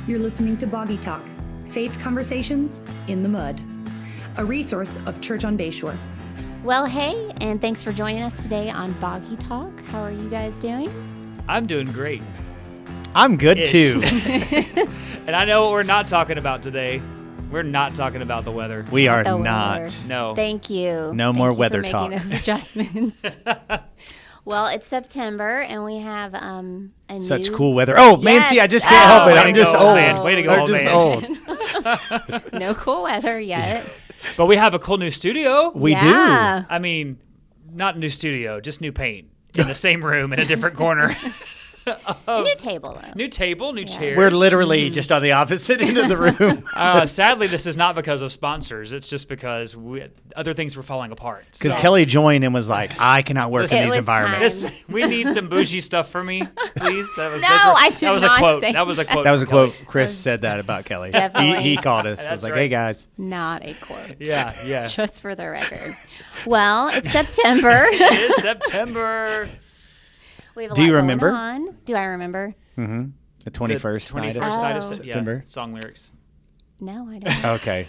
You're listening to Boggy Talk, Faith Conversations in the Mud, a resource of Church on Bayshore. Well, hey, and thanks for joining us today on Boggy Talk. How are you guys doing? I'm doing great. I'm good too. And I know what we're not talking about today. We're not talking about the weather. We are The not. weather. No. Thank you. No Thank more you weather for talk. making those adjustments. Well, it's September, and we have a Such new... cool weather. Oh, man, see, I just can't help it. Way I'm to just go, old. man. Way to go, I'm old just man. old. No cool weather yet. But we have a cool new studio. We Yeah. I mean, not new studio, just new paint in the same room in a different corner. A new table, though. New table, new Yeah. chairs. We're literally just on the opposite end of the room. Sadly, this is not because of sponsors. It's just because other things were falling apart. Because So- Kelly joined and was like, I cannot work in It these was environments. we need some bougie stuff for me, please. That was, No, those were- I did that was not a quote. say That was a quote. That was a from Kelly. quote. Chris said that about Kelly. Definitely. He called us. That's Was like, right. hey, guys. Not a quote. Yeah. Just for the record. Well, it's September. It is September. We have a Do lot you going remember? on. Do I remember? Mm-hmm. The 21st night. 21st night of Oh. September. Song lyrics. No, I don't. Okay.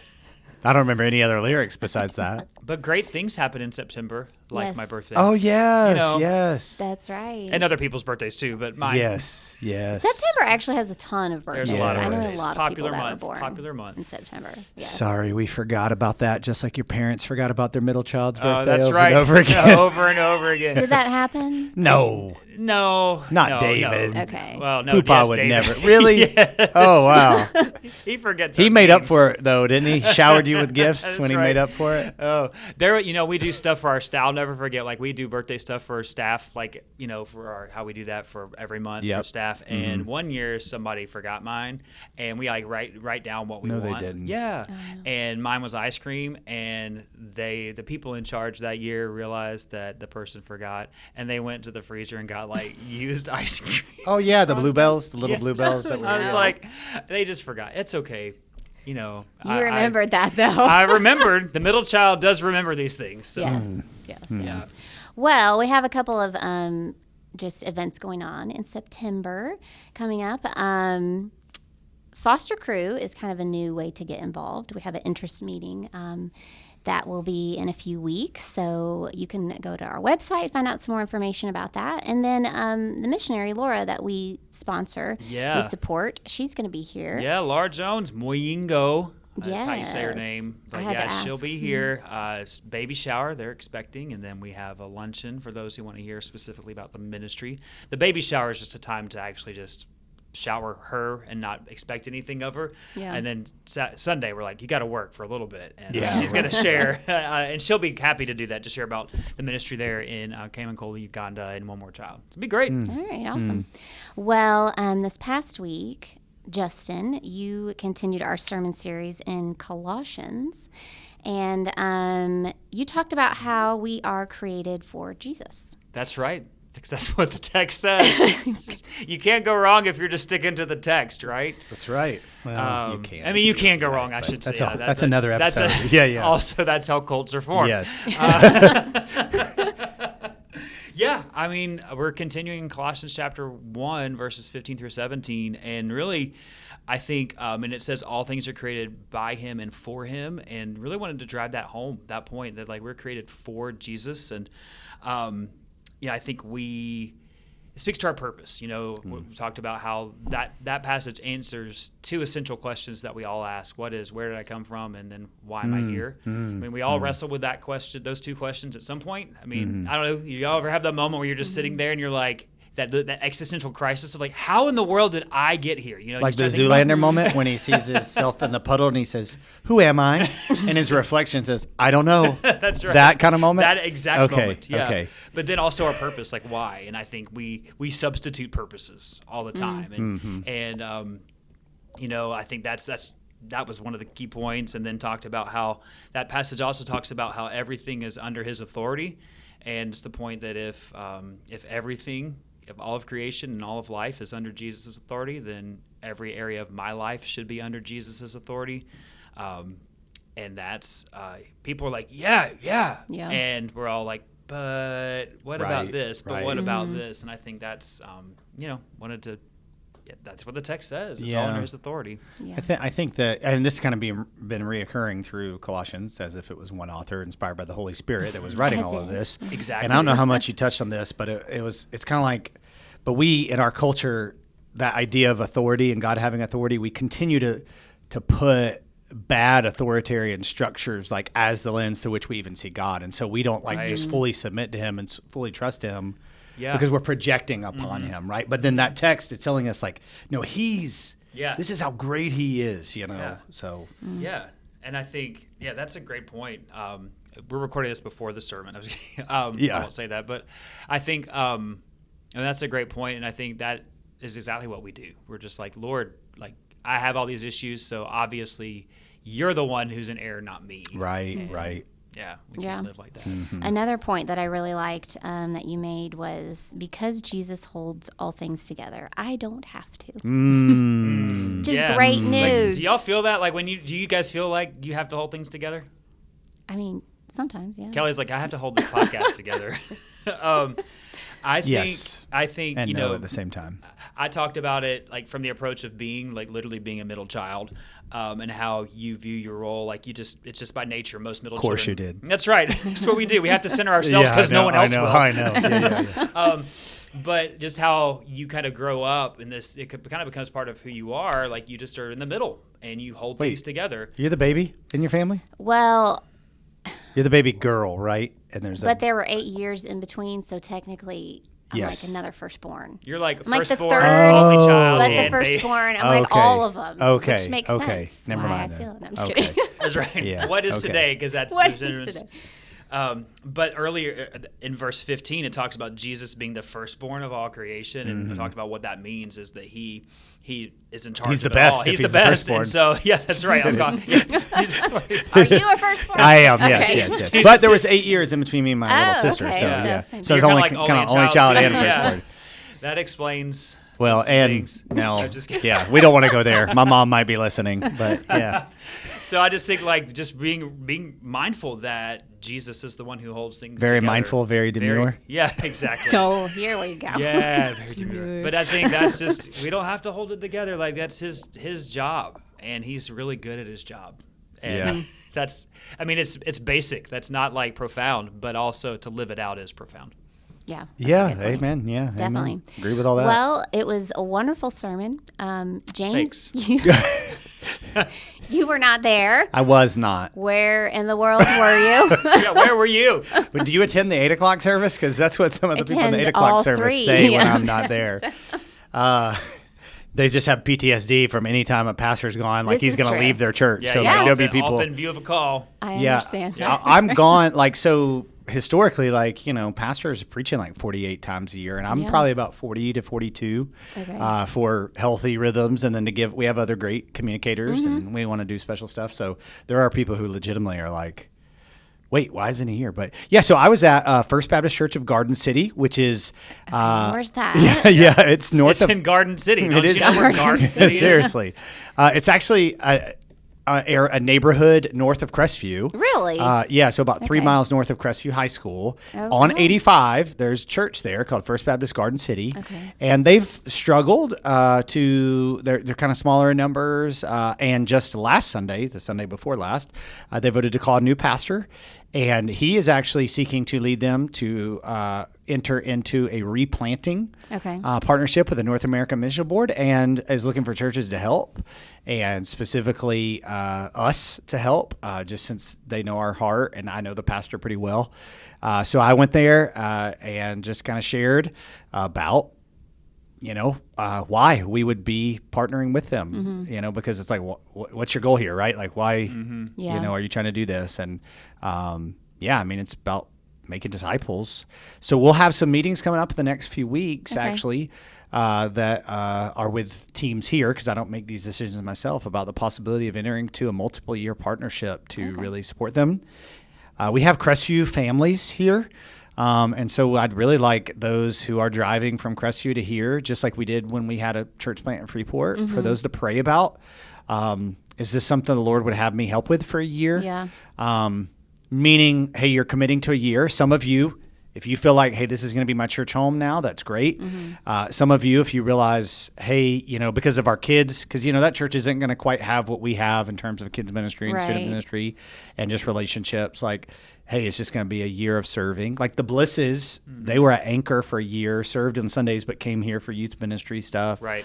I don't remember any other lyrics besides that. But great things happen in September, like Yes. my birthday. Oh, yes. You know, yes. That's right. And other people's birthdays too, but mine. Yes. September actually has a ton of birthdays. There's a lot of I know birthdays. a lot of Popular people that month, were born popular month. in September. Yes. Sorry, we forgot about that, just like your parents forgot about their middle child's birthday Oh, that's over right. and over again. Over and over again. Did that happen? No. No. Not no, David. No. Okay. Well, no. Poopa yes, would David. never. Really? Yes. Oh, wow. He forgets. He our made up names. for it, though, didn't he? Showered you with gifts That's when he right. made up for it? Oh, we do stuff for our staff. I'll never forget, like, we do birthday stuff for our staff, like, for how we do that for every month Yep. for staff. And one year, somebody forgot mine, and we, like, write down what we No, want. they didn't. Yeah. And mine was ice cream, and the people in charge that year realized that the person forgot, and they went to the freezer and got, like, used ice cream. Oh, yeah, the bluebells, the little Yes. bluebells that were I was real. like, they just forgot. It's okay. You remembered that, though. I remembered. The middle child does remember these things. So. Yes. Yes. Yeah. Yes. Well, we have a couple of just events going on in September coming up. Foster Crew is kind of a new way to get involved. We have an interest meeting that will be in a few weeks. So you can go to our website, find out some more information about that. And then the missionary, Laura, that we sponsor, Yeah. we support, she's going to be here. Yeah, Laura Jones, Moyingo. That's how you say her Yes. name. I But had yeah, to she'll ask. be here. Baby shower, they're expecting. And then we have a luncheon for those who want to hear specifically about the ministry. The baby shower is just a time to actually just shower her and not expect anything of her. Yeah. And then Sunday, we're like, you got to work for a little bit. And Yeah. she's going to share. And she'll be happy to do that, to share about the ministry there in Kamankola, Uganda, and One More Child. It'll be great. All right, awesome. Well, this past week, Justin, you continued our sermon series in Colossians, and you talked about how we are created for Jesus. That's right. Because that's what the text says. You can't go wrong if you're just sticking to the text, right? That's right. Well, you can't. I mean, you can't go wrong, I should say. That's, Yeah, that's another episode. That's yeah. Also, that's how cults are formed. Yes. Yeah, I mean, we're continuing in Colossians chapter 1, verses 15 through 17. And really, I think, and it says all things are created by him and for him. And really wanted to drive that home, that point, that, like, we're created for Jesus. And, I think it speaks to our purpose. We talked about how that passage answers two essential questions that we all ask. Where did I come from? And then why am I here? I mean, we all wrestle with that question, those two questions at some point. I mean, I don't know, you all ever have that moment where you're just sitting there and you're like, that existential crisis of, like, how in the world did I get here? Like the you start thinking about- Zoolander moment when he sees himself in the puddle and he says, "Who am I?" And his reflection says, "I don't know." That's right. That kind of moment? That exact moment. Yeah. Okay. But then also our purpose, like why? And I think we substitute purposes all the time. And I think that was one of the key points. And then talked about how that passage also talks about how everything is under his authority. And it's the point that if everything, if all of creation and all of life is under Jesus' authority, then every area of my life should be under Jesus' authority. And that's, people are like, yeah. And we're all like, but what about this? But what about this? And I think that's, wanted to that's what the text says. It's Yeah. all under his authority. Yeah. I think that, and this has kind of been reoccurring through Colossians, as if it was one author inspired by the Holy Spirit that was writing all of this. Exactly. And I don't know how much you touched on this, but it's kind of like, but we in our culture, that idea of authority and God having authority, we continue to put bad authoritarian structures like as the lens to which we even see God, and so we don't like just fully submit to Him and fully trust Him. Yeah. Because we're projecting upon Him, right? But then that text is telling us, like, no, He's, this is how great He is, you know? Yeah. So. Yeah. And I think, that's a great point. We're recording this before the sermon. I won't say that. But I think and that's a great point, and I think that is exactly what we do. We're just like, Lord, like, I have all these issues, so obviously you're the one who's in error, not me. Right, right. Yeah, we can't live like that. Another point that I really liked that you made was because Jesus holds all things together, I don't have to. Which is great news. Like, do y'all feel that? Like, do you guys feel like you have to hold things together? I mean, sometimes, yeah. Kelly's like, I have to hold this podcast together. I think and you no know at the same time. I talked about it like from the approach of being like literally being a middle child, and how you view your role. Like it's just by nature. Most middle children. Of course you did. That's right. That's what we do. We have to center ourselves because no one else will. I know. Yeah. But just how you kind of grow up in this, it kind of becomes part of who you are. Like you just are in the middle and you hold things together. You're the baby in your family? Well, you're the baby girl, right? And but there were 8 years in between, so technically I'm like another firstborn. You're like I'm firstborn, like the third, only child, but and the firstborn. I'm like all of them. Okay. Which makes Okay. sense. Never why mind I then. feel it. I'm just kidding. That's right. Yeah. What is Okay. today? Because that's What the is difference. today? But earlier in verse 15, it talks about Jesus being the firstborn of all creation, and we talked about what that means is that he is in charge. He's the of it best all. if He's he's the the best, firstborn. and so that's right. I'm gone. Yeah. Are you a firstborn? I am, yes, Okay. yes. But there was 8 years in between me and my little sister, okay. so Yeah. yeah. So So you're it's only kinda like kind of only child and yeah. firstborn. That explains. Well, some and things. no, I'm just kidding. yeah, we don't want to go there. My mom might be listening, but yeah. So I just think like just being mindful that Jesus is the one who holds things Very together. mindful, very demure. Yeah, exactly. So here we go. Yeah, very demure. But I think that's just we don't have to hold it together. Like that's his job, and he's really good at his job. And that's it's basic. That's not like profound, but also to live it out is profound. Yeah. Yeah, a good point. amen. Yeah, Definitely. Amen. Agree with all that. Well, it was a wonderful sermon. James, you were not there. I was not. Where in the world were you? Yeah, where were you? But do you attend the 8 o'clock service? Because that's what some of the people in the 8 Attend o'clock all service three, say when yeah. I'm not there. They just have PTSD from any time a pastor's gone. Like This he's is going to true. leave their church. Yeah, so you're like, there'll be often, people. off in view of a call. I Yeah, understand. I'm gone. Like so, historically, like pastors are preaching like 48 times a year, and I'm probably about 40 to 42 Okay. for healthy rhythms, and then we have other great communicators, Mm-hmm. and we want to do special stuff. So there are people who legitimately are like, wait, why isn't he here? But yeah, so I was at First Baptist Church of Garden City, which is Where's that? yeah, it's north It's of in Garden City. Don't is. you know where Garden City is? Seriously, it's actually a neighborhood north of Crestview. Really? Yeah, so about 3 Okay. miles north of Crestview High School. Oh, On cool. 85, there's a church there called First Baptist Garden City. Okay. And they've struggled they're kind of smaller in numbers. And just last Sunday, the Sunday before last, they voted to call a new pastor. And he is actually seeking to lead them to enter into a replanting Okay. partnership with the North American Mission Board, and is looking for churches to help, and specifically us to help, just since they know our heart, and I know the pastor pretty well. So I went there and just kind of shared about why we would be partnering with them, because it's like, what's your goal here, right? Like, why, Yeah. are you trying to do this? And, it's about making disciples. So we'll have some meetings coming up in the next few weeks, Okay. actually, that are with teams here, because I don't make these decisions myself, about the possibility of entering to a multiple year partnership to really support them. We have Crestview families here. And so I'd really like those who are driving from Crestview to here, just like we did when we had a church plant in Freeport, for those to pray about. Is this something the Lord would have me help with for a year? Yeah. Meaning, hey, you're committing to a year. Some of you, If you feel like, hey, this is going to be my church home now, that's great. Some of you, if you realize, hey, because of our kids, because, that church isn't going to quite have what we have in terms of kids ministry and student ministry and just relationships. Like, hey, it's just going to be a year of serving. Like the Blisses, they were at Anchor for a year, served on Sundays, but came here for youth ministry stuff. Right.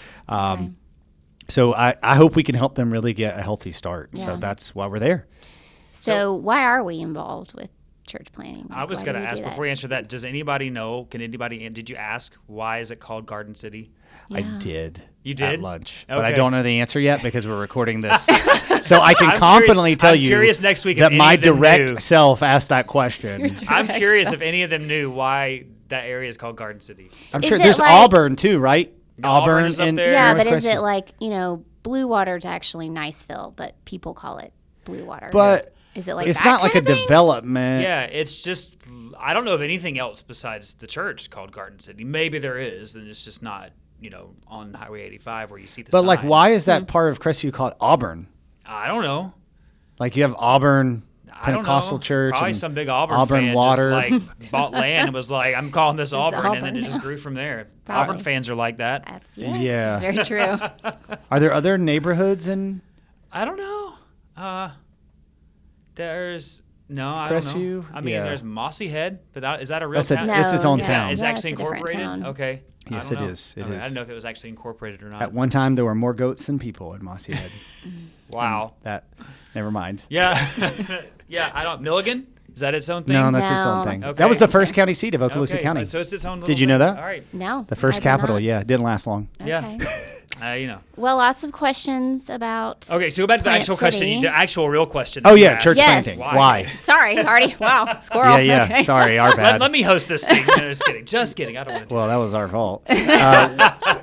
So I hope we can help them really get a healthy start. Yeah. So that's why we're there. So why are we involved with church planting? I was Why going do to we ask do that? before you answer that, does anybody know, did you ask why is it called Garden City? I did. You did? At lunch. But I Okay. don't know the answer yet because we're recording this. So I can I'm confidently curious- tell I'm you curious next week if that any my of them direct knew. self asked that question. I'm curious if any of them knew why that area is called Garden City. I'm Is sure it there's like- Auburn too, right? Auburn is up there. Yeah, North but is it Crestview. like, Blue Water's actually Niceville, but people call it Blue Water. But is it like it's that not like a kind of thing? development. Yeah, it's just, I don't know of anything else besides the church called Garden City. Maybe there is, and it's just not, on Highway 85 where you see the But like, sign. why is that part of Crestview called Auburn? I don't know. Like you have Auburn I don't Pentecostal know. Church, Probably and some big Auburn fan Water. just like bought land and was like, I'm calling this Auburn, and then Auburn, it just yeah. grew from there. Probably. Auburn fans are like that. That's Yeah. very true. Are there other neighborhoods in I don't know. I don't know. Crestview? I mean, Yeah. there's Mossy Head, but is that a real That's a- town? it's its own No, town. yeah. Is it actually That's a different incorporated? town. Okay. I Yes, don't it know. is. It Okay, I is. didn't know if it was actually incorporated or not. At one time, there were more goats than people in Mossy Head. Wow. Never mind. Yeah. Yeah, I don't. Milligan? Is that its own thing? No, that's its No, own thing. that's- That was Okay. the first county seat of Okaloosa Okay, County. so it's its own little Did you know thing. that? All right. No. The first I did capital, not. yeah. It didn't last long. Yeah. Okay. Well, Well, lots of questions about. okay, so go back to the Plant actual City. question, the actual real question. Oh, that you yeah, asked. church Yes. planting. Why? Why? Sorry, already. Wow, squirrel. Yeah. Okay. Sorry, our bad. Let me host this thing. No, just kidding. Just kidding. I don't want to do Well, that was our fault.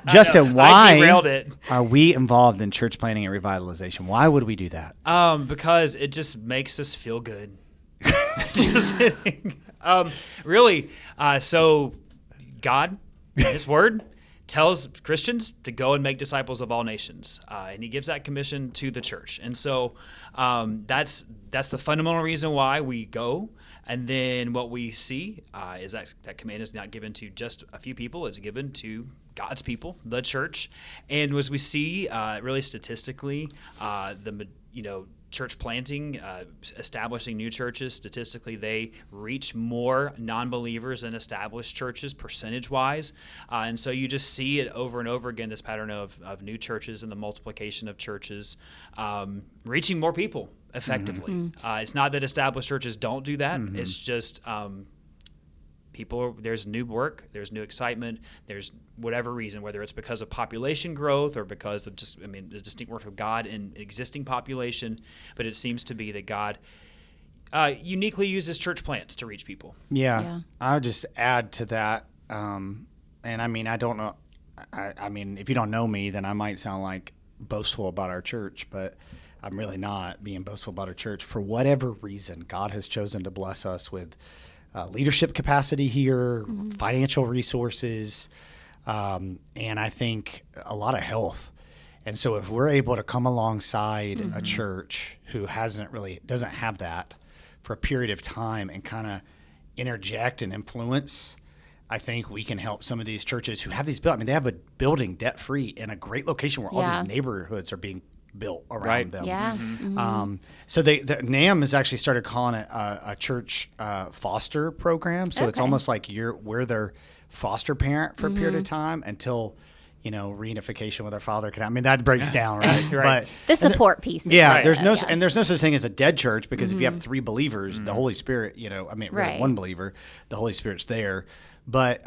Justin, I why derailed it. are we involved in church planting and revitalization? Why would we do that? Because it just makes us feel good. Just kidding. Really, so God, His Word, tells Christians to go and make disciples of all nations, and He gives that commission to the church. And so that's the fundamental reason why we go. And then what we see is that command is not given to just a few people; it's given to God's people, the church. And as we see, really statistically, church planting, establishing new churches, statistically, they reach more non-believers than established churches percentage-wise. And so you just see it over and over again, this pattern of new churches and the multiplication of churches reaching more people effectively. Mm-hmm. It's not that established churches don't do that. It's just there's new work, there's new excitement, there's whatever reason, whether it's because of population growth or because of the distinct work of God in existing population, but it seems to be that God uniquely uses church plants to reach people. Yeah. I would just add to that. And I mean, I don't know. I mean, if you don't know me, then I might sound like boastful about our church, but I'm really not being boastful about our church. For whatever reason, God has chosen to bless us with leadership capacity here, financial resources, and I think a lot of health. And so if we're able to come alongside a church who doesn't have that for a period of time and kind of interject and influence, I think we can help some of these churches who have these built. I mean, they have a building debt-free in a great location where all these neighborhoods are being built around them. Yeah. So the NAM has actually started calling it a church foster program. So it's almost like we're their foster parent for a period of time until reunification with our father can. I mean, that breaks down, right? Right. But The support piece. yeah, Right. there's no such thing as a dead church, because if you have three believers, the Holy Spirit, Right. one believer, the Holy Spirit's there. But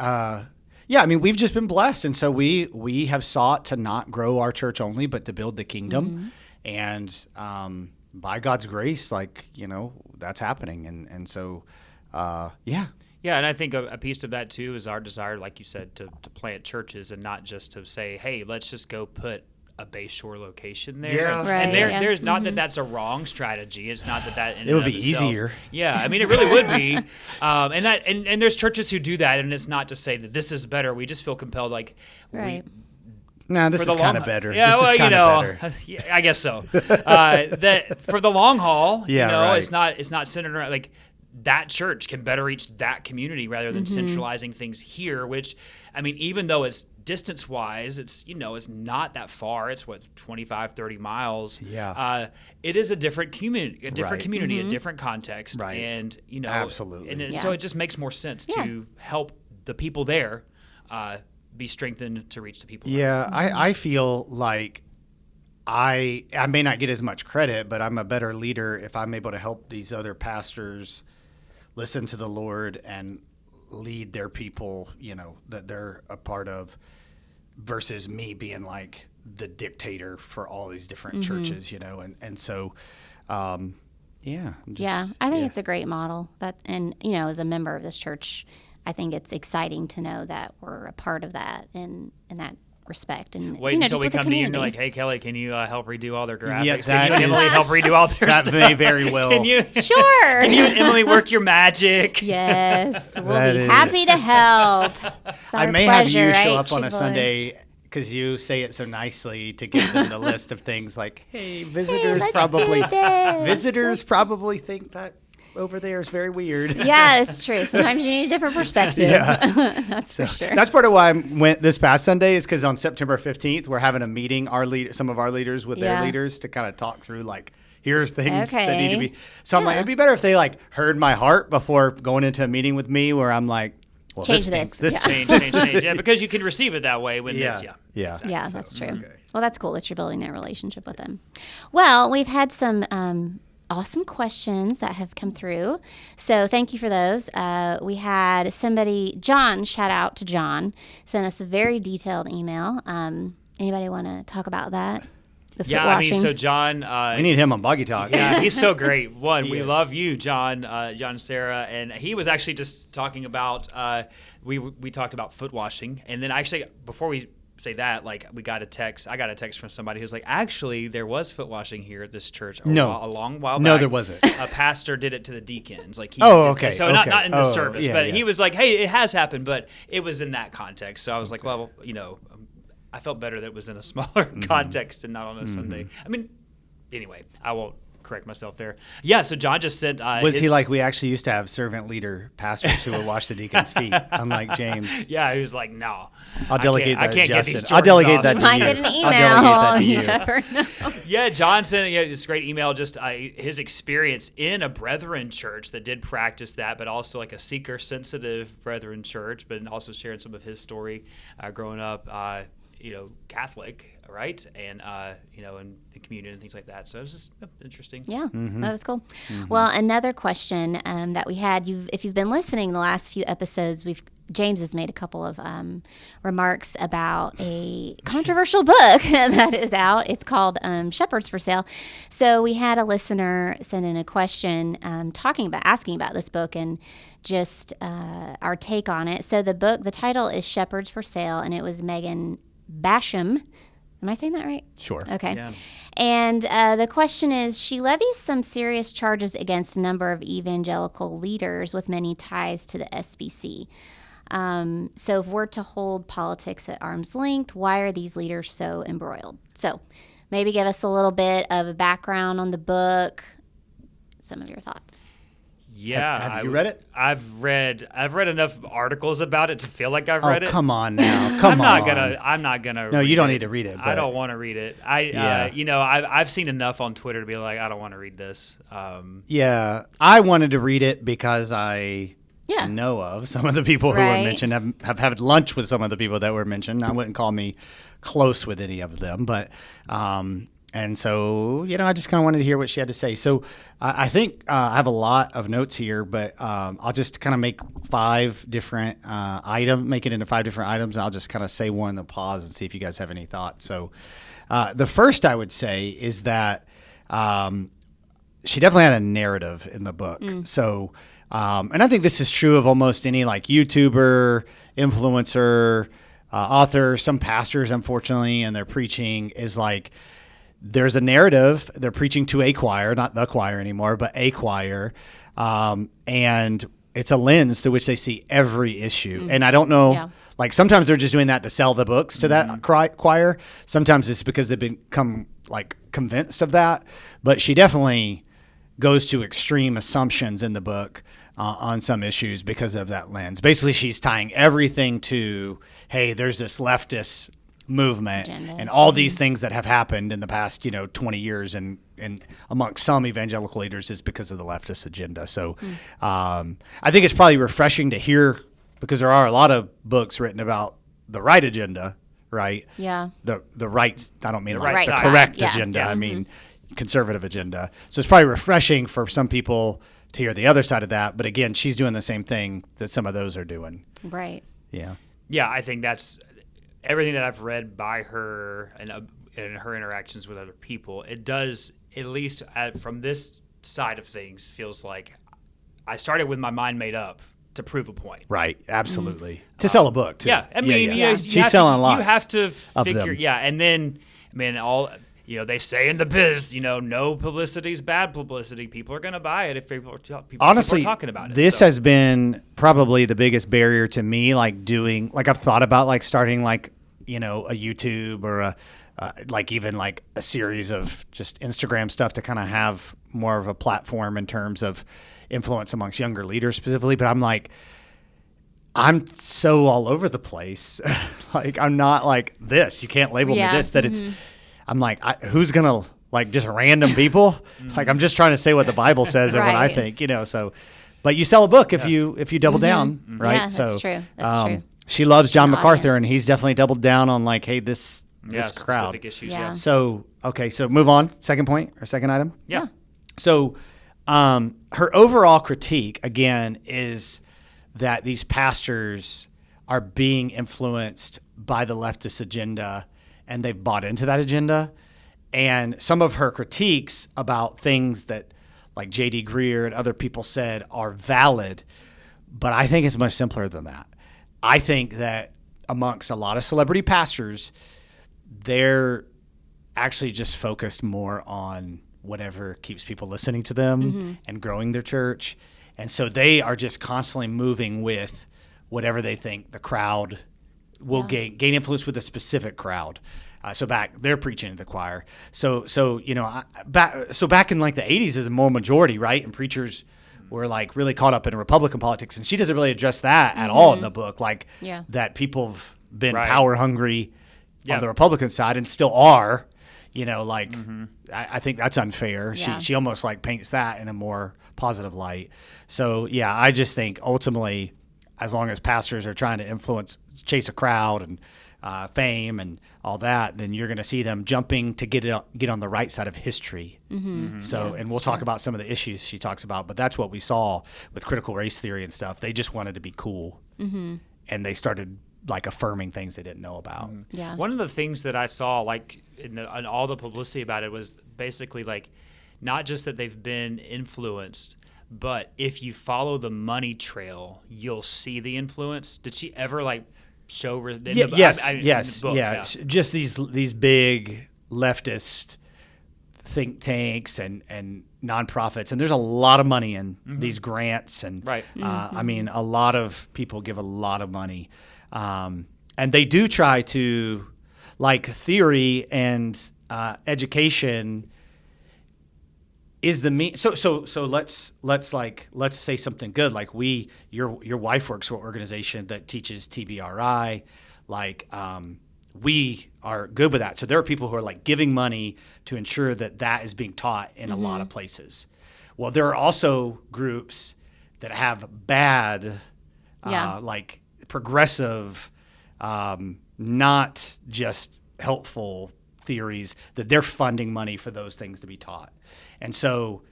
yeah, I mean, we've just been blessed, and so we have sought to not grow our church only, but to build the kingdom, and by God's grace, that's happening, and so yeah. Yeah, and I think a piece of that too is our desire, like you said, to plant churches and not just to say, hey, let's just go put a Bayshore location there. Yeah. Right, And yeah. there's not that that's a wrong strategy. It's not that in It would and of be itself- easier. Yeah, I mean, it really would be. And there's churches who do that, and it's not to say that this is better. We just feel compelled, Right. Nah, this for is the kind long of better. Yeah, this well, is kind of better. yeah, I guess so. That for the long haul, Yeah, right. it's not centered around that church can better reach that community rather than centralizing things here, which, I mean, even though it's distance-wise, it's, it's not that far. It's 25, 30 miles. Yeah. It is a different community, a Right. different context. Right. And, Absolutely. And Yeah. so it just makes more sense to help the people there be strengthened to reach the people. Yeah, I feel like I may not get as much credit, but I'm a better leader if I'm able to help these other pastors listen to the Lord and lead their people, that they're a part of, versus me being like the dictator for all these different churches, and so, yeah. I think it's a great model. And as a member of this church, I think it's exciting to know that we're a part of that in that respect. And Wait until just we with the come to you and community. you're like, hey, Kelly, can you help redo all their graphics? Yeah, Can you and Emily help redo all their that stuff? may very well. Can you, Sure. can you and Emily work your magic? Yes, we'll That be is- happy to help. It's I our may have pleasure, you show right, up on a Chick-fil-A? Sunday because you say it so nicely to give them the list of things like, hey, visitors let's probably do this. visitors probably think that over there is very weird. Yeah, it's true. Sometimes you need a different perspective. Yeah. That's for sure. That's part of why I went this past Sunday is because on September 15th, we're having a meeting, some of our leaders with their Yeah. leaders to kind of talk through like, here's things that Okay. need to be. So I'm like, it'd be better if they like heard my heart before going into a meeting with me where I'm like, well, Change stinks. this. This Yeah. stinks. Change. Yeah, because you can receive it that way when it's, Yeah. Yeah, that's true. okay. Well, that's cool that you're building that relationship with them. Well, we've had some awesome questions that have come through. So thank you for those. We had somebody, John, shout out to John, sent us a very detailed email. Anybody want to talk about that? The foot Yeah, I washing? mean, so John... We need him on Boggy Talk. Yeah, he's so great. One, He we is. love you, John, John and Sarah, and he was actually just talking about we talked about foot washing, and then actually before we say that, like I got a text from somebody who's like, actually there was foot washing here at this church a long while back. No, there wasn't. A pastor did it to the deacons, like he Oh, did okay, that. So not okay. in the Oh, service, yeah, but yeah. he was like, hey, it has happened, but it was in that context. So I was like, well, I felt better that it was in a smaller context and not on a Sunday. I mean, anyway, I won't correct myself there. Yeah, so John just said... Was he like, we actually used to have servant leader pastors who would wash the deacons' feet, unlike James? Yeah, he was like, no. I'll delegate I that can't to get these Justin. I'll Jordans delegate off. that to Might you. get an I'll email. delegate that to You you. never know. Yeah, John sent this great email, just his experience in a brethren church that did practice that, but also like a seeker-sensitive brethren church, but also sharing some of his story growing up, Catholic, right? And, in the community and things like that. So it was just interesting. Yeah, that was cool. Well, another question that we had, if you've been listening the last few episodes, James has made a couple of remarks about a controversial book that is out. It's called Shepherds for Sale. So we had a listener send in a question asking about this book and just our take on it. So the title is Shepherds for Sale, and it was Megan Basham. Am I saying that right? Sure. Okay. Yeah. And the question is, she levies some serious charges against a number of evangelical leaders with many ties to the SBC. So if we're to hold politics at arm's length, why are these leaders so embroiled? So maybe give us a little bit of a background on the book, some of your thoughts. Yeah. Have you read it? I've read enough articles about it to feel like I've read it. Come on now. Come on. I'm not gonna. No, read you don't it. need to read it, I but- don't want to read it. I've seen enough on Twitter to be like, I don't want to read this. Yeah, I wanted to read it because I Yeah. know of some of the people who Right. were mentioned. Have had lunch with some of the people that were mentioned. I wouldn't call me close with any of them, but and so I just kind of wanted to hear what she had to say. So I think I have a lot of notes here, but I'll just kind of make 5 different make it into 5 different items. And I'll just kind of say one, then pause and see if you guys have any thoughts. So the first I would say is that she definitely had a narrative in the book. So, and I think this is true of almost any like YouTuber, influencer, author, some pastors, unfortunately, and their preaching is like, there's a narrative. They're preaching to a choir, not the choir anymore, but a choir. And it's a lens through which they see every issue. And I don't know, Yeah. like sometimes they're just doing that to sell the books to that choir. Sometimes it's because they've become like convinced of that. But she definitely goes to extreme assumptions in the book on some issues because of that lens. Basically, she's tying everything to, hey, there's this leftist movement Agenda. and all these things that have happened in the past, 20 years and amongst some evangelical leaders is because of the leftist agenda. So I think it's probably refreshing to hear, because there are a lot of books written about the right agenda, right? Yeah. The right, I don't mean The like right the side. correct Yeah. agenda. Yeah. I mean conservative agenda. So it's probably refreshing for some people to hear the other side of that. But again, she's doing the same thing that some of those are doing. Right. Yeah. Yeah, I think that's everything that I've read by her and her interactions with other people. It does, at least from this side of things, feels like I started with my mind made up to prove a point. Right. Absolutely. To sell a book, too. Yeah, I mean, Yeah. you She's have selling to, lots You have to of figure, them. yeah, and then, I mean, they say in the biz, no publicity is bad publicity. People are going to buy it if people are Honestly, talking about it. this So, has been probably the biggest barrier to me, I've thought about starting a YouTube or even a series of just Instagram stuff to kind of have more of a platform in terms of influence amongst younger leaders specifically. But I'm so all over the place. I'm not like this. You can't label me this, that it's, I'm who's going to just random people? I'm just trying to say what the Bible says and what I Right. think, so, but you sell a book if you double down, right? Yeah, that's true. That's true. She loves John The MacArthur, audience. and he's definitely doubled down on this yeah, crowd. specific issues. Yeah. Yeah. So, okay, so move on. Second point or second item. Yeah. So, her overall critique again is that these pastors are being influenced by the leftist agenda, and they've bought into that agenda. And some of her critiques about things that like J.D. Greer and other people said are valid, but I think it's much simpler than that. I think that amongst a lot of celebrity pastors, they're actually just focused more on whatever keeps people listening to them and growing their church. And so they are just constantly moving with whatever they think the crowd will gain influence with a specific crowd. They're preaching to the choir. So back in the 80s, there's more majority, right? And preachers were really caught up in Republican politics, and she doesn't really address that at all in the book. That people have been Right. power hungry Yeah. on the Republican side and still are. I think that's unfair. Yeah. She almost paints that in a more positive light. So yeah, I just think ultimately, as long as pastors are trying to chase a crowd and fame and all that, then you're going to see them jumping to get on the right side of history. So, and we'll talk about some of the issues she talks about, but that's what we saw with critical race theory and stuff. They just wanted to be cool, and they started affirming things they didn't know about. Yeah. One of the things that I saw, in all the publicity about it, was basically not just that they've been influenced, but if you follow the money trail, you'll see the influence. Did she ever show? Yes. Yeah. Just these big leftist think tanks and nonprofits, and there's a lot of money in these grants, and Right. I mean, a lot of people give a lot of money, and they do try to theory and education is the mean. So let's say something good. Your wife works for an organization that teaches TBRI. We are good with that. So there are people who are giving money to ensure that is being taught in a lot of places. Well, there are also groups that have bad, progressive, not just helpful theories that they're funding money for those things to be taught. And so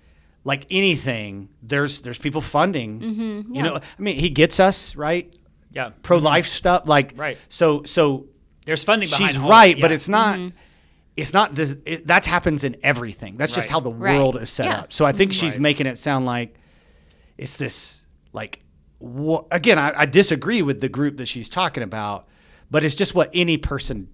anything, there's people funding, I mean, he gets us, right? Yeah. Pro-life stuff. Right. So There's funding behind she's all right, that, but yeah. it's not, it's not this, that happens in everything. That's just Right. how the Right. world is set Yeah. up. So I think she's Right. making it sound like it's this, again, I disagree with the group that she's talking about, but it's just what any person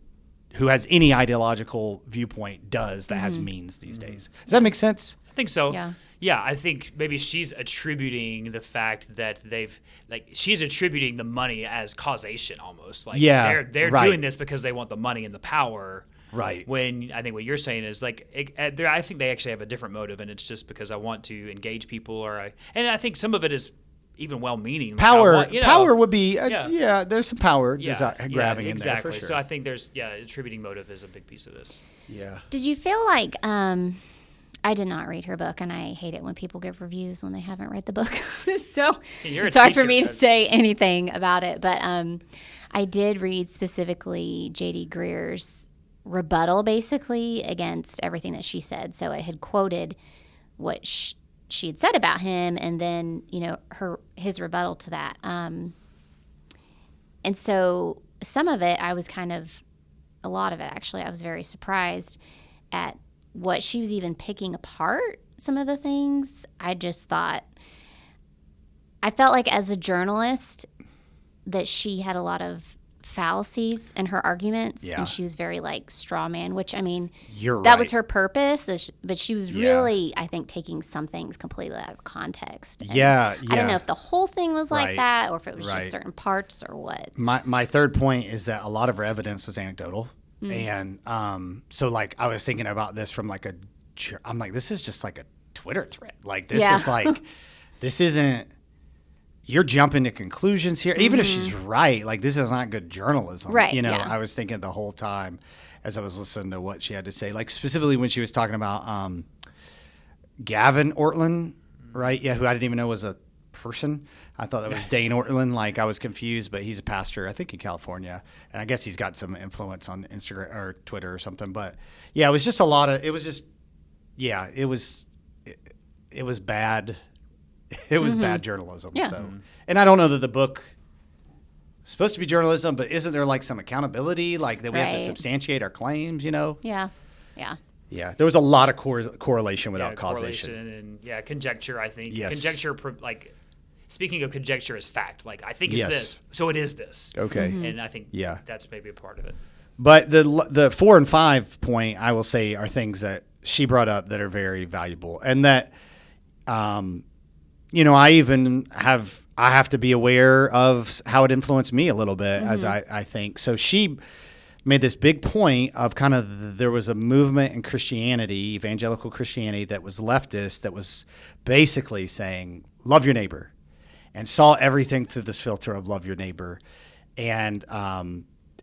who has any ideological viewpoint does that has means these days. Does that make sense? I think so. Yeah. Yeah, I think maybe she's attributing the fact that she's attributing the money as causation almost. Yeah, They're right. doing this because they want the money and the power. Right. When I think what you're saying is like, I think they actually have a different motive, and it's just because I want to engage people, and I think some of it is even well-meaning. Power would be, yeah. there's some power exactly. grabbing in there for sure. So I think there's, attributing motive is a big piece of this. Yeah. Did you feel like, I did not read her book, and I hate it when people give reviews when they haven't read the book. So it's hard for me to say anything about it. But I did read specifically J.D. Greer's rebuttal, basically, against everything that she said. So it had quoted what she had said about him, and then, his rebuttal to that. And so some of it, a lot of it, actually, I was very surprised at what she was even picking apart some of the things. I felt like as a journalist that she had a lot of fallacies in her arguments, and she was very like straw man, which that was her purpose, but she was really, I think, taking some things completely out of context. And I don't know if the whole thing was like that, or if it was just certain parts or what. My third point is that a lot of her evidence was anecdotal. And so like I was thinking about this from like I'm like, this is just like a Twitter thread. Like this is like, this isn't, you're jumping to conclusions here. Even if she's right, like this is not good journalism. Right. I was thinking the whole time as I was listening to what she had to say, like specifically when she was talking about Gavin Ortland, right? Yeah. Who I didn't even know was a person. I thought that was Dane Ortland. Like I was confused, but he's a pastor, I think, in California, and I guess he's got some influence on Instagram or Twitter or something. But it was just it was bad. It was bad journalism. Yeah. So, and I don't know that the book is supposed to be journalism, but isn't there like some accountability, like that we have to substantiate our claims? Yeah. Yeah. There was a lot of correlation without causation. Correlation and conjecture. I think conjecture, like. Speaking of conjecture as fact, like I think it's this, so it is this. Okay. And I think that's maybe a part of it. But the 4 and 5 point, I will say, are things that she brought up that are very valuable, and that, I have to be aware of how it influenced me a little bit as I think. So she made this big point of kind of there was a movement in Christianity, evangelical Christianity, that was leftist, that was basically saying, love your neighbor, and saw everything through this filter of love your neighbor. And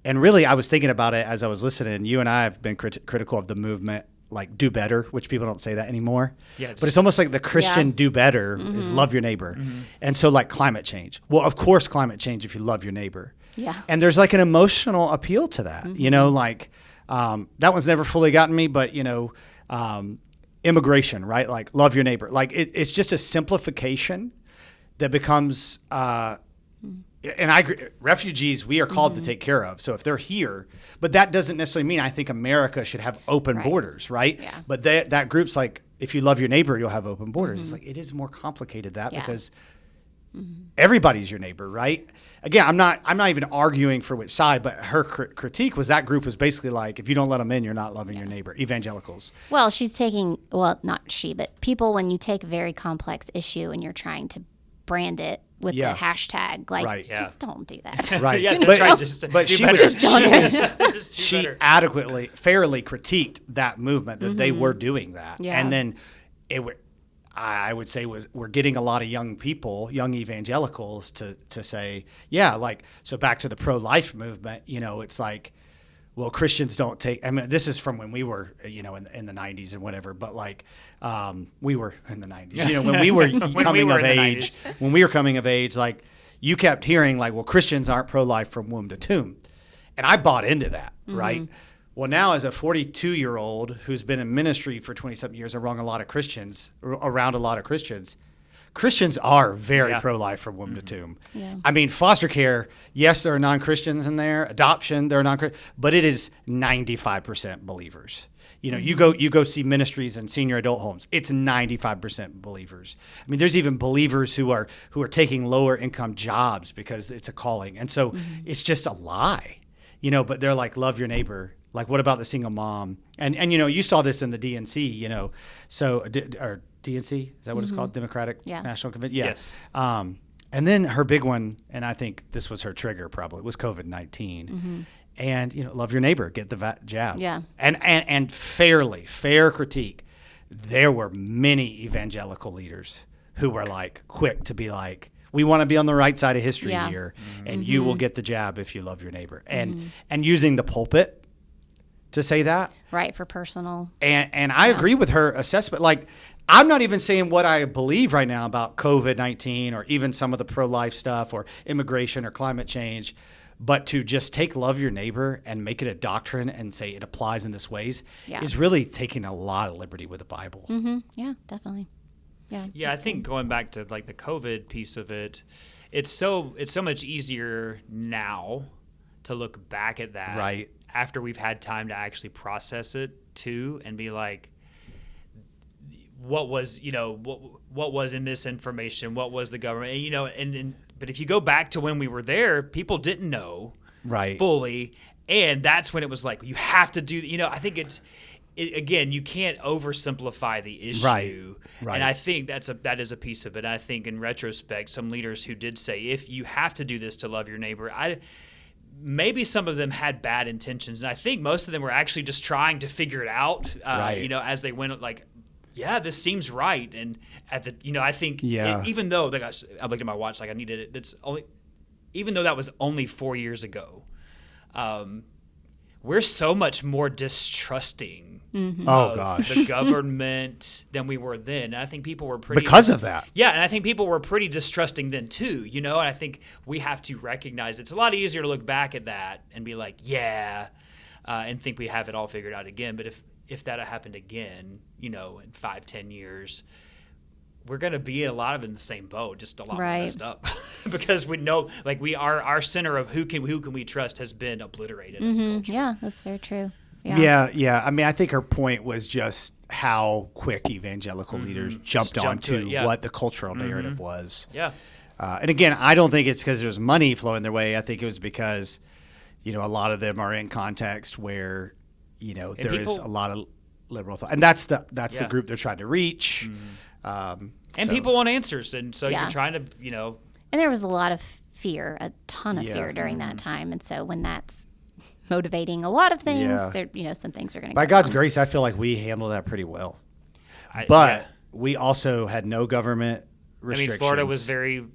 really, I was thinking about it as I was listening. You and I have been critical of the movement, like do better, which people don't say that anymore. Yes. But it's almost like the Christian do better is love your neighbor. And so like climate change. Well, of course, climate change if you love your neighbor. Yeah. And there's like an emotional appeal to that, that one's never fully gotten me, but immigration, right? Like love your neighbor. Like it's just a simplification that becomes, refugees we are called to take care of. So if they're here, but that doesn't necessarily mean I think America should have open borders, right? Yeah. But that group's like, if you love your neighbor, you'll have open borders. It's like, it is more complicated because everybody's your neighbor, right? Again, I'm not even arguing for which side, but her critique was that group was basically like, if you don't let them in, you're not loving your neighbor. Evangelicals. Well, not she, but people, when you take a very complex issue and you're trying to brand it with the hashtag, like, just don't do that. Right. But she fairly critiqued that movement, that they were doing that. Yeah. And then I would say we're getting a lot of young people, young evangelicals to say, so back to the pro-life movement, it's like, well, Christians don't take, this is from when we were, in the 90s and whatever, but we were in the 90s, when we were when we were coming of age, like you kept hearing like, well, Christians aren't pro-life from womb to tomb. And I bought into that, right? Well, now as a 42-year-old who's been in ministry for 27 years around a lot of Christians, Christians are very pro-life from womb to tomb. Yeah. Foster care, yes, there are non-Christians in there. Adoption, there are non-Christians, but it is 95% believers. You go see ministries and senior adult homes. It's 95% believers. There's even believers who are taking lower income jobs because it's a calling, and so it's just a lie. But they're like, love your neighbor. Like, what about the single mom? And you saw this in the DNC. Or DNC, is that what it's called? Democratic National Convention? Yeah. Yes. And then her big one, and I think this was her trigger probably, was COVID-19. and love your neighbor, get the jab. Yeah. And fair critique. There were many evangelical leaders who were like quick to be like, we want to be on the right side of history here, and you will get the jab if you love your neighbor. And using the pulpit to say that. Right, for personal. And I agree with her assessment. Like, I'm not even saying what I believe right now about COVID-19 or even some of the pro-life stuff or immigration or climate change, but to just take love your neighbor and make it a doctrine and say it applies in this ways is really taking a lot of liberty with the Bible. Mm-hmm. Yeah, definitely. Yeah, I think going back to like the COVID piece of it, it's so much easier now to look back at that right after we've had time to actually process it too, and be like, what was what was in this information, what was the government, and but if you go back to when we were there, people didn't know fully, and that's when it was like you have to do. I think again, you can't oversimplify the issue. Right. And I think that is a piece of it. I think in retrospect, some leaders who did say, if you have to do this to love your neighbor, maybe some of them had bad intentions. And I think most of them were actually just trying to figure it out, as they went, like, yeah, this seems right. And at the, I think even though, I looked at my watch, like I needed it. Even though that was only 4 years ago, we're so much more distrusting of the government than we were then. And I think people were pretty... Because of that. Yeah, and I think people were pretty distrusting then too, and I think we have to recognize it's a lot easier to look back at that and be like, and think we have it all figured out again. But if that happened again, in 5-10 years... we're going to be a lot of in the same boat, just a lot more messed up, because we know, like, our center of who can we trust has been obliterated as a culture. Yeah, that's very true. Yeah. I mean, I think her point was just how quick evangelical leaders jumped onto what the cultural narrative was. Yeah. And again, I don't think it's because there's money flowing their way. I think it was because, a lot of them are in context where, there is a lot of liberal thought, and that's the group they're trying to reach. And people want answers, and so you're trying to, And there was a lot of fear, a ton of fear during that time, and so when that's motivating a lot of things, there, some things are going to. By God's grace, I feel like we handled that pretty well, but we also had no government restrictions. Florida was very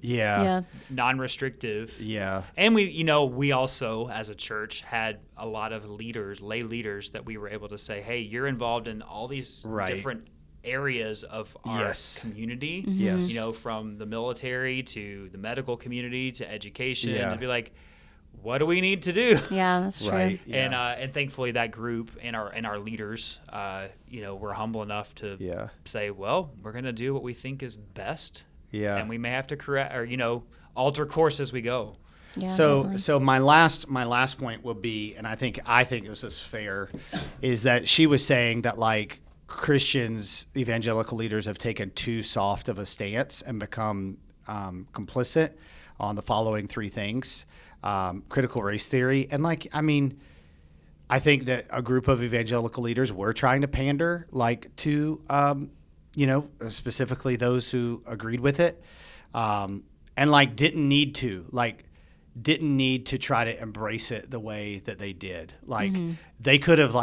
non-restrictive. Yeah, and we also as a church had a lot of lay leaders that we were able to say, hey, you're involved in all these different areas of our community, from the military to the medical community to education, to be like, what do we need to do? Yeah, that's true. Right. And thankfully that group and our leaders, were humble enough to say, well, we're going to do what we think is best. Yeah. And we may have to correct or, alter course as we go. Yeah, so my last point will be, and I think this is fair, is that she was saying that, like, Christians, evangelical leaders, have taken too soft of a stance and become complicit on the following three things: critical race theory, and I think that a group of evangelical leaders were trying to pander, to specifically those who agreed with it, and didn't need to try to embrace it the way that they did. They could have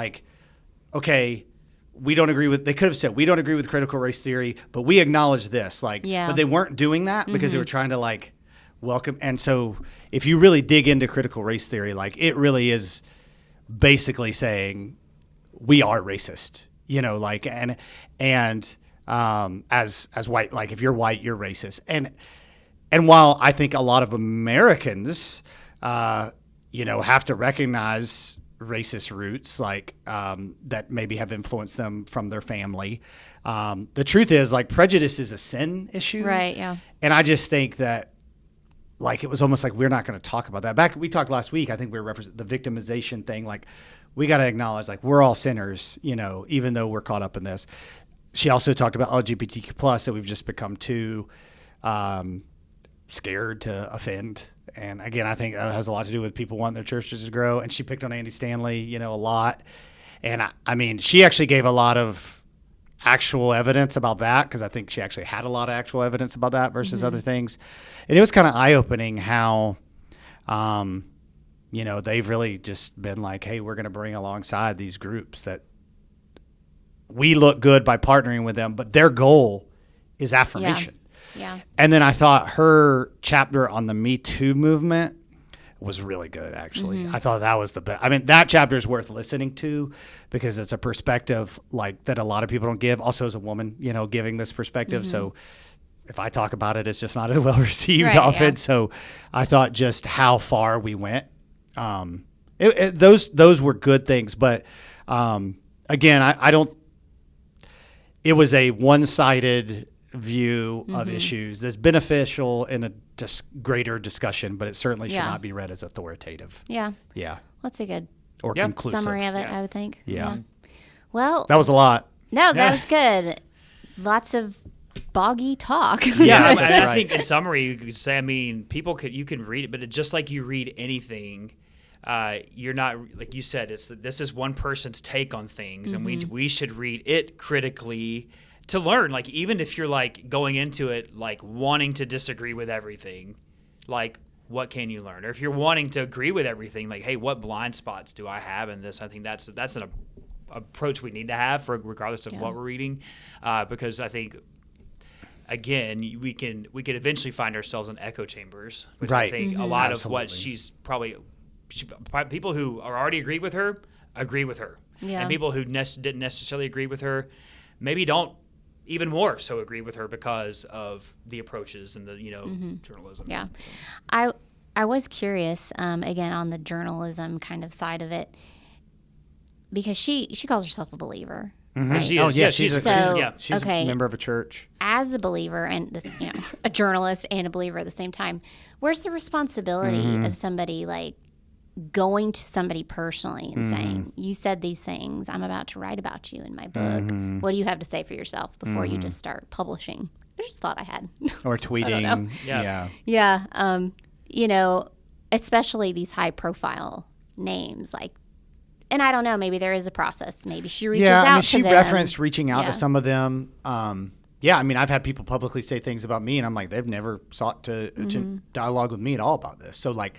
okay. They could have said, we don't agree with critical race theory, but we acknowledge this. But they weren't doing that because they were trying to welcome. And so if you really dig into critical race theory, it really is basically saying we are racist, as white, if you're white, you're racist. And while I think a lot of Americans, have to recognize racist roots that maybe have influenced them from their family. The truth is, prejudice is a sin issue. Right, yeah. And I just think that it was almost like we're not going to talk about that. We talked last week, I think we were referencing the victimization thing. We got to acknowledge we're all sinners, even though we're caught up in this. She also talked about LGBTQ+, that we've just become too scared to offend. And again, I think that has a lot to do with people wanting their churches to grow. And she picked on Andy Stanley, a lot. And I mean, she actually gave a lot of actual evidence about that, because I think she actually had a lot of actual evidence about that versus other things. And it was kind of eye-opening how they've really just been like, hey, we're going to bring alongside these groups that we look good by partnering with them, but their goal is affirmation. Yeah. And then I thought her chapter on the Me Too movement was really good, actually. Mm-hmm. I thought that was the best. I mean, that chapter is worth listening to because it's a perspective like that a lot of people don't give. Also, as a woman, giving this perspective. Mm-hmm. So if I talk about it, it's just not as well received Right, often. yeah. So I thought just how far we went. Those were good things. But again, I don't. It was a one-sided view of issues that's beneficial in a greater discussion, but it certainly should not be read as authoritative. Yeah. Yeah. That's a good Or conclusive. summary of it, Yeah. I would think. Yeah. Well, That was a lot. no, that was good. Lots of boggy talk. Yeah, That's I right. think in summary, you could say, you can read it, but just like you read anything, you're not, like you said, this is one person's take on things, and we should read it critically to learn. Like, even if you're like going into it like wanting to disagree with everything, like, what can you learn? Or if you're wanting to agree with everything, like, hey, what blind spots do I have in this? I think that's an approach we need to have regardless of what we're reading, because I think, again, we can eventually find ourselves in echo chambers, which I Right. think a lot Absolutely. of what she's probably people who are already agreed with her agree with her, Yeah. and people who didn't necessarily agree with her maybe don't even more so agree with her because of the approaches and the journalism. Yeah. I was curious, again, on the journalism kind of side of it, because she calls herself a believer. Right? She Oh, is. yeah, she's she's a a Christian. So- Yeah. She's Okay. a member of a church. As a believer and this, a journalist and a believer at the same time, where's the responsibility of somebody like going to somebody personally and saying, you said these things, I'm about to write about you in my book. What do you have to say for yourself before you just start publishing? I just thought I had. Or tweeting. know. Yeah. Yeah. Especially these high profile names, like, and I don't know, maybe there is a process. Maybe she reaches out I mean, to she them. referenced reaching out Yeah. to some of them. I mean, I've had people publicly say things about me, and I'm like, they've never sought to dialogue with me at all about this. So, like,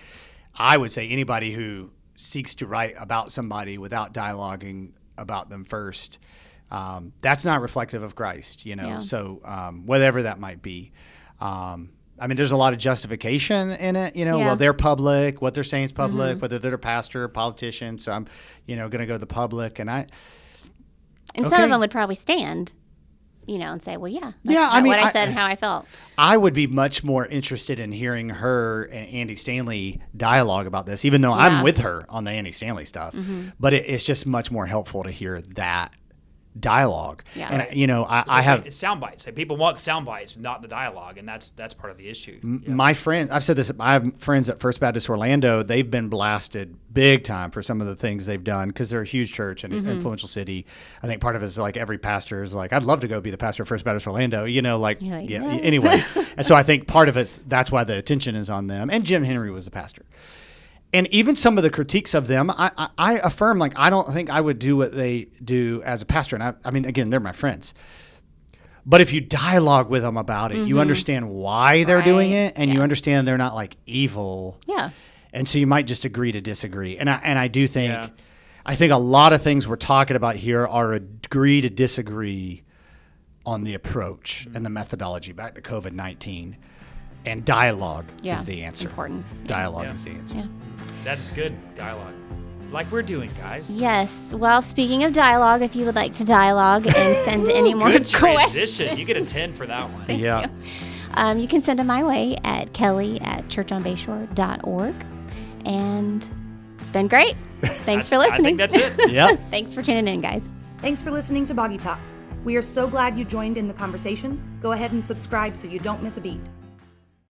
I would say anybody who seeks to write about somebody without dialoguing about them first, that's not reflective of Christ, Yeah. So whatever that might be. I mean, there's a lot of justification in it, Yeah. well, they're public, what they're saying is public, whether they're a pastor or politician. So I'm, going to go to the public, and And some Okay. of them would probably stand, and say, well, yeah, that's Yeah, I mean, what I I- said and how I felt. I would be much more interested in hearing her and Andy Stanley dialogue about this, even though I'm with her on the Andy Stanley stuff. But it's just much more helpful to hear that dialogue. Yeah. And, I have It's sound bites. Like, people want the sound bites, not the dialogue, and that's part of the issue. Yeah. my friends, I've said this, I have friends at First Baptist Orlando. They've been blasted big time for some of the things they've done because they're a huge church and an influential city. I think part of it is like every pastor is like, I'd love to go be the pastor of First Baptist Orlando, You're like, yeah. "No." Anyway, and so I think part of that's why the attention is on them. And Jim Henry was the pastor. And even some of the critiques of them, I affirm, like, I don't think I would do what they do as a pastor. And I mean, again, they're my friends. But if you dialogue with them about it, you understand why they're doing Right. it, and you Yeah. understand they're not like evil. Yeah. And so you might just agree to disagree. And I do think, Yeah. I think a lot of things we're talking about here are agree to disagree on the approach and the methodology back to COVID-19. And dialogue Yeah. is the answer. Important. Dialogue Yeah. is the answer. Yeah. That's good dialogue, like we're doing, guys. Yes. Well, speaking of dialogue, if you would like to dialogue and send any more Good questions, transition. You get a 10 for that one. Yeah. you can send them my way at kelly@churchonbayshore.org. And it's been great. Thanks for I listening. think that's it. Yeah. Thanks for tuning in, guys. Thanks for listening to Boggy Talk. We are so glad you joined in the conversation. Go ahead and subscribe so you don't miss a beat.